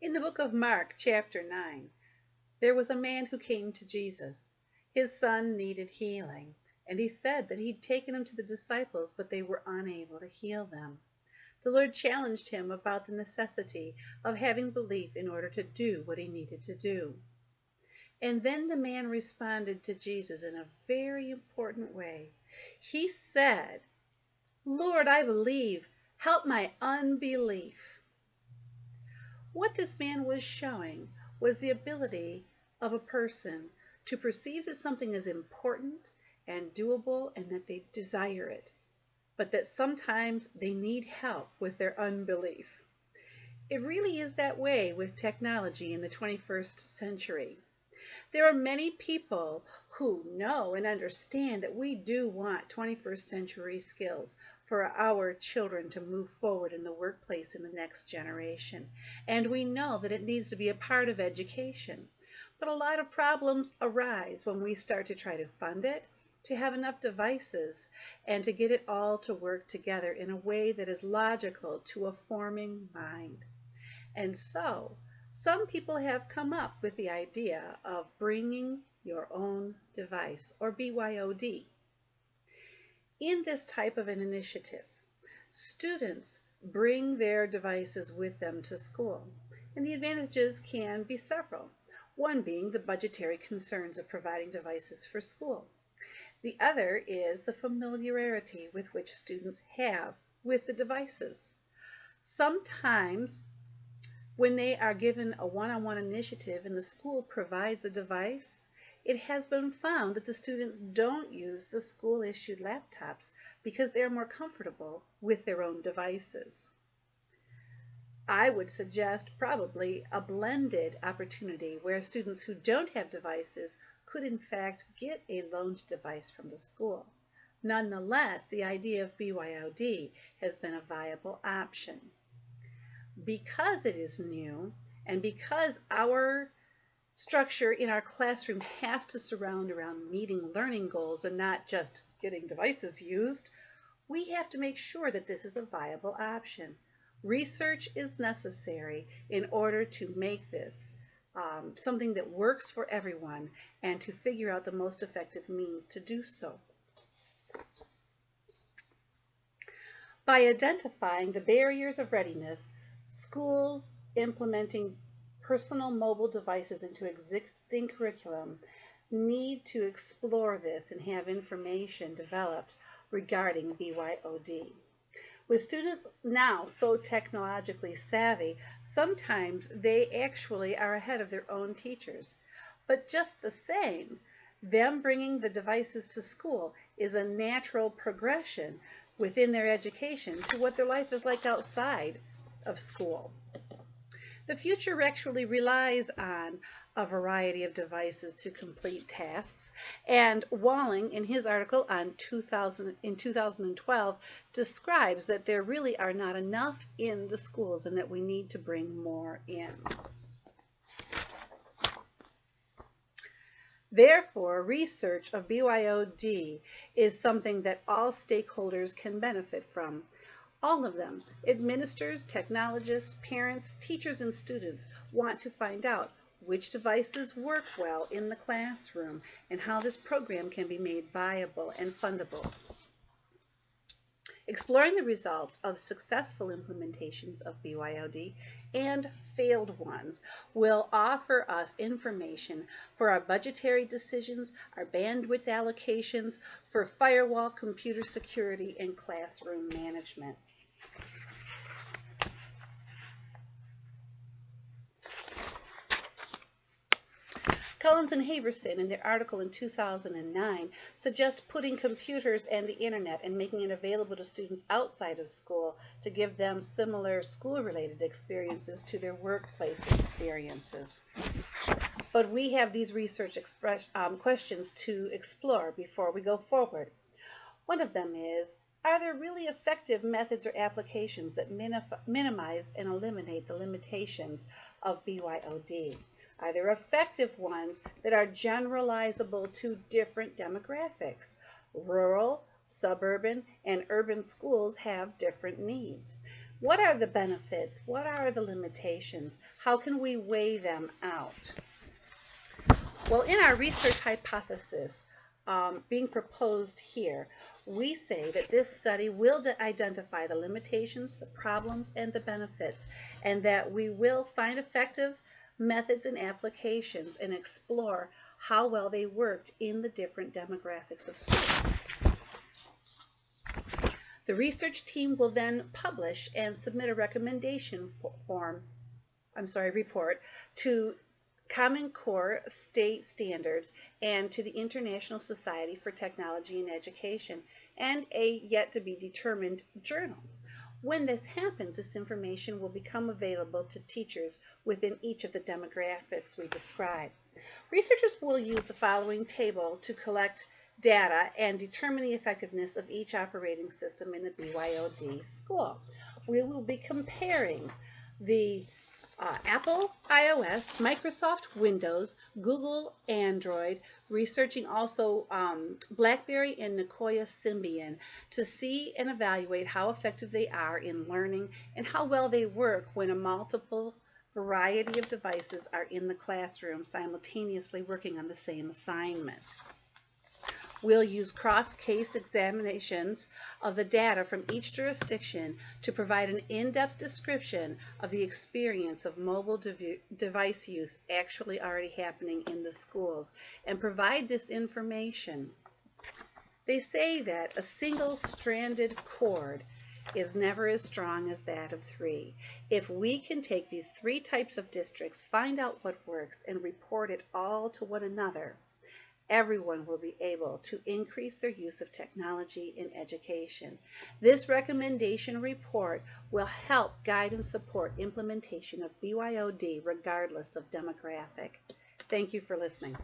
In the book of Mark, chapter 9, there was a man who came to Jesus. His son needed healing, and he said that he'd taken him to the disciples, but they were unable to heal them. The Lord challenged him about the necessity of having belief in order to do what he needed to do. And then the man responded to Jesus in a very important way. He said, "Lord, I believe. Help my unbelief." What this man was showing was the ability of a person to perceive that something is important and doable and that they desire it, but that sometimes they need help with their unbelief. It really is that way with technology in the 21st century. There are many people who know and understand that we do want 21st century skills for our children to move forward in the workplace in the next generation. And we know that it needs to be a part of education. But a lot of problems arise when we start to try to fund it, to have enough devices, and to get it all to work together in a way that is logical to a forming mind. And so, some people have come up with the idea of bringing your own device, or BYOD. In this type of an initiative, students bring their devices with them to school, and the advantages can be several. One being the budgetary concerns of providing devices for school. The other is the familiarity with which students have with the devices. Sometimes when they are given a one-on-one initiative and the school provides the device, it has been found that the students don't use the school-issued laptops because they're more comfortable with their own devices. I would suggest probably a blended opportunity where students who don't have devices could in fact get a loaned device from the school. Nonetheless, the idea of BYOD has been a viable option. Because it is new, and because our structure in our classroom has to surround around meeting learning goals and not just getting devices used, we have to make sure that this is a viable option. Research is necessary in order to make this something that works for everyone and to figure out the most effective means to do so. By identifying the barriers of readiness, schools implementing personal mobile devices into existing curriculum need to explore this and have information developed regarding BYOD. With students now so technologically savvy, sometimes they actually are ahead of their own teachers. But just the same, them bringing the devices to school is a natural progression within their education to what their life is like outside of school. The future actually relies on a variety of devices to complete tasks, and Walling, in his article on 2012, describes that there really are not enough in the schools and that we need to bring more in. Therefore, research of BYOD is something that all stakeholders can benefit from. All of them, administrators, technologists, parents, teachers, and students, want to find out which devices work well in the classroom and how this program can be made viable and fundable. Exploring the results of successful implementations of BYOD and failed ones will offer us information for our budgetary decisions, our bandwidth allocations, for firewall computer security, and classroom management. Collins and Halverson, in their article in 2009, suggest putting computers and the internet and making it available to students outside of school to give them similar school-related experiences to their workplace experiences. But we have these research questions to explore before we go forward. One of them is, are there really effective methods or applications that minimize and eliminate the limitations of BYOD? Are there effective ones that are generalizable to different demographics? Rural, suburban, and urban schools have different needs. What are the benefits? What are the limitations? How can we weigh them out? Well, in our research hypothesis being proposed here, we say that this study will identify the limitations, the problems, and the benefits, and that we will find effective methods and applications and explore how well they worked in the different demographics of students. The research team will then publish and submit a recommendation report to Common Core state standards and to the International Society for Technology and Education, and a yet-to-be-determined journal. When this happens, this information will become available to teachers within each of the demographics we describe. Researchers will use the following table to collect data and determine the effectiveness of each operating system in a BYOD school. We will be comparing the Apple iOS, Microsoft Windows, Google Android, researching also BlackBerry and Nicoya Symbian to see and evaluate how effective they are in learning and how well they work when a multiple variety of devices are in the classroom simultaneously working on the same assignment. We'll use cross-case examinations of the data from each jurisdiction to provide an in-depth description of the experience of mobile device use actually already happening in the schools and provide this information. They say that a single-stranded cord is never as strong as that of three. If we can take these three types of districts, find out what works, and report it all to one another, everyone will be able to increase their use of technology in education. This recommendation report will help guide and support implementation of BYOD regardless of demographic. Thank you for listening.